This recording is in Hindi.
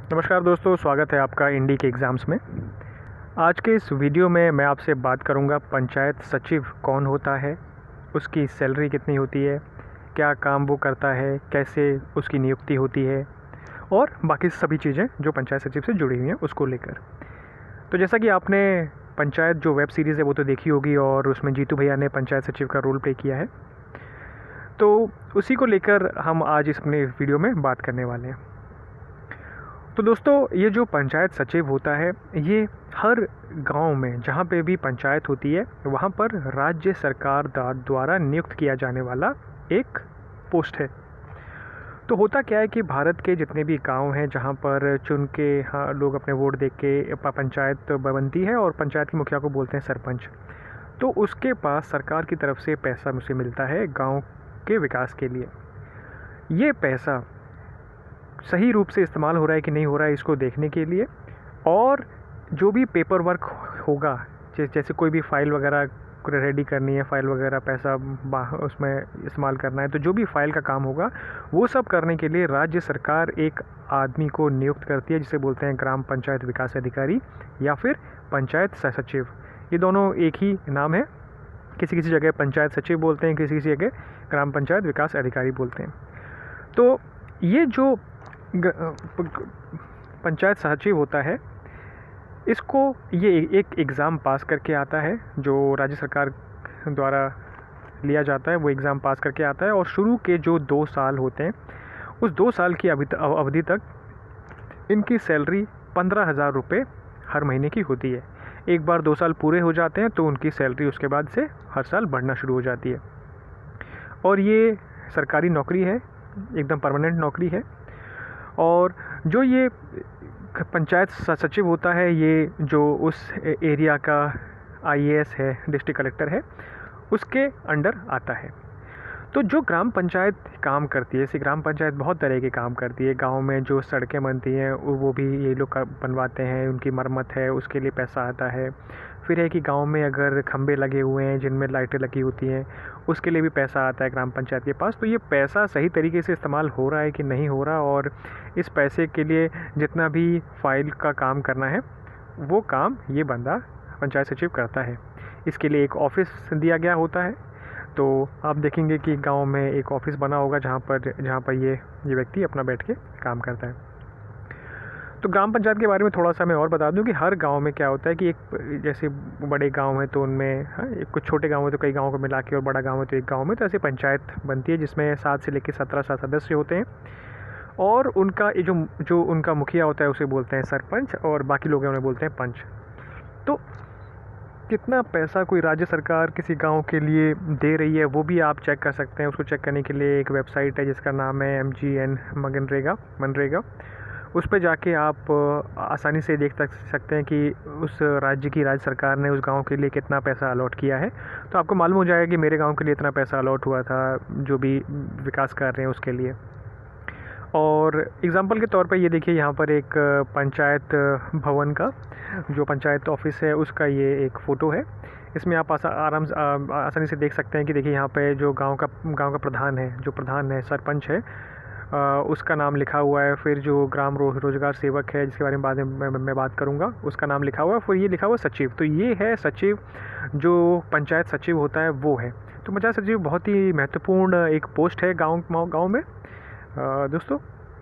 नमस्कार दोस्तों, स्वागत है आपका इंडी के एग्ज़ाम्स में। आज के इस वीडियो में मैं आपसे बात करूंगा पंचायत सचिव कौन होता है, उसकी सैलरी कितनी होती है, क्या काम वो करता है, कैसे उसकी नियुक्ति होती है और बाकी सभी चीज़ें जो पंचायत सचिव से जुड़ी हुई हैं उसको लेकर। तो जैसा कि आपने पंचायत जो वेब सीरीज़ है वो तो देखी होगी और उसमें जीतू भैया ने पंचायत सचिव का रोल प्ले किया है, तो उसी को लेकर हम आज इस अपने वीडियो में बात करने वाले हैं। तो दोस्तों, ये जो पंचायत सचिव होता है ये हर गांव में जहाँ पे भी पंचायत होती है वहाँ पर राज्य सरकार द्वारा नियुक्त किया जाने वाला एक पोस्ट है। तो होता क्या है कि भारत के जितने भी गांव हैं जहाँ पर चुन के लोग अपने वोट दे के पंचायत बनती है और पंचायत के मुखिया को बोलते हैं सरपंच। तो उसके पास सरकार की तरफ से पैसा मुझे मिलता है गाँव के विकास के लिए। ये पैसा सही रूप से इस्तेमाल हो रहा है कि नहीं हो रहा है इसको देखने के लिए, और जो भी पेपर वर्क होगा, जैसे कोई भी फाइल वगैरह रेडी करनी है, फाइल वगैरह पैसा उसमें इस्तेमाल करना है, तो जो भी फाइल का काम होगा वो सब करने के लिए राज्य सरकार एक आदमी को नियुक्त करती है जिसे बोलते हैं ग्राम पंचायत विकास अधिकारी या फिर पंचायत सचिव। ये दोनों एक ही नाम है, किसी किसी जगह पंचायत सचिव बोलते हैं, किसी किसी जगह ग्राम पंचायत विकास अधिकारी बोलते हैं। तो ये जो पंचायत सचिव होता है इसको ये एक एग्ज़ाम पास करके आता है जो राज्य सरकार द्वारा लिया जाता है। वो एग्ज़ाम पास करके आता है और शुरू के जो 2 साल होते हैं उस 2 साल की अवधि तक इनकी सैलरी 15,000 रुपये हर महीने की होती है। एक बार 2 साल पूरे हो जाते हैं तो उनकी सैलरी उसके बाद से हर साल बढ़ना शुरू हो जाती है और ये सरकारी नौकरी है, एकदम परमानेंट नौकरी है। और जो ये पंचायत सचिव होता है ये जो उस एरिया का आईएएस है, डिस्ट्रिक्ट कलेक्टर है, उसके अंडर आता है। तो जो ग्राम पंचायत काम करती है, इसी ग्राम पंचायत बहुत तरह के काम करती है। गांव में जो सड़कें बनती हैं वो भी ये लोग बनवाते हैं, उनकी मरम्मत है उसके लिए पैसा आता है। फिर है कि गांव में अगर खंबे लगे हुए हैं जिनमें लाइटें लगी होती हैं उसके लिए भी पैसा आता है ग्राम पंचायत के पास। तो ये पैसा सही तरीके से इस्तेमाल हो रहा है कि नहीं हो रहा, और इस पैसे के लिए जितना भी फाइल का काम करना है वो काम ये बंदा पंचायत सचिव करता है। इसके लिए एक ऑफिस दिया गया होता है। तो आप देखेंगे कि गांव में एक ऑफिस बना होगा जहाँ पर ये व्यक्ति अपना बैठ के काम करता है। तो ग्राम पंचायत के बारे में थोड़ा सा मैं और बता दूं कि हर गांव में क्या होता है कि एक जैसे बड़े गांव हैं तो उनमें कुछ छोटे गांव हैं तो कई गांवों को मिला के, और बड़ा गांव है तो एक गांव में, तो ऐसे पंचायत बनती है जिसमें 7 से लेकर 17 सदस्य होते हैं। और उनका ये जो उनका मुखिया होता है उसे बोलते हैं सरपंच और बाकी लोग उन्हें बोलते हैं पंच। तो कितना पैसा कोई राज्य सरकार किसी गांव के लिए दे रही है वो भी आप चेक कर सकते हैं। उसको चेक करने के लिए एक वेबसाइट है जिसका नाम है MGN मनरेगा। उस पर जाके आप आसानी से देख सकते हैं कि उस राज्य सरकार ने उस गांव के लिए कितना पैसा अलॉट किया है। तो आपको मालूम हो जाएगा कि मेरे गांव के लिए इतना पैसा अलॉट हुआ था जो भी विकास कर रहे हैं उसके लिए। और एग्ज़ाम्पल के तौर पे ये देखिए, यहाँ पर एक पंचायत भवन का जो पंचायत ऑफिस है उसका ये एक फ़ोटो है। इसमें आप आसानी से देख सकते हैं कि देखिए यहाँ पे जो गांव का प्रधान है, जो प्रधान है सरपंच है, उसका नाम लिखा हुआ है। फिर जो ग्राम रोजगार सेवक है जिसके बारे में बाद में मैं बात करूँगा उसका नाम लिखा हुआ है। फिर ये लिखा हुआ सचिव, तो ये है सचिव, जो पंचायत सचिव होता है वो है। तो पंचायत सचिव बहुत ही महत्वपूर्ण एक पोस्ट है गाँव में। दोस्तों,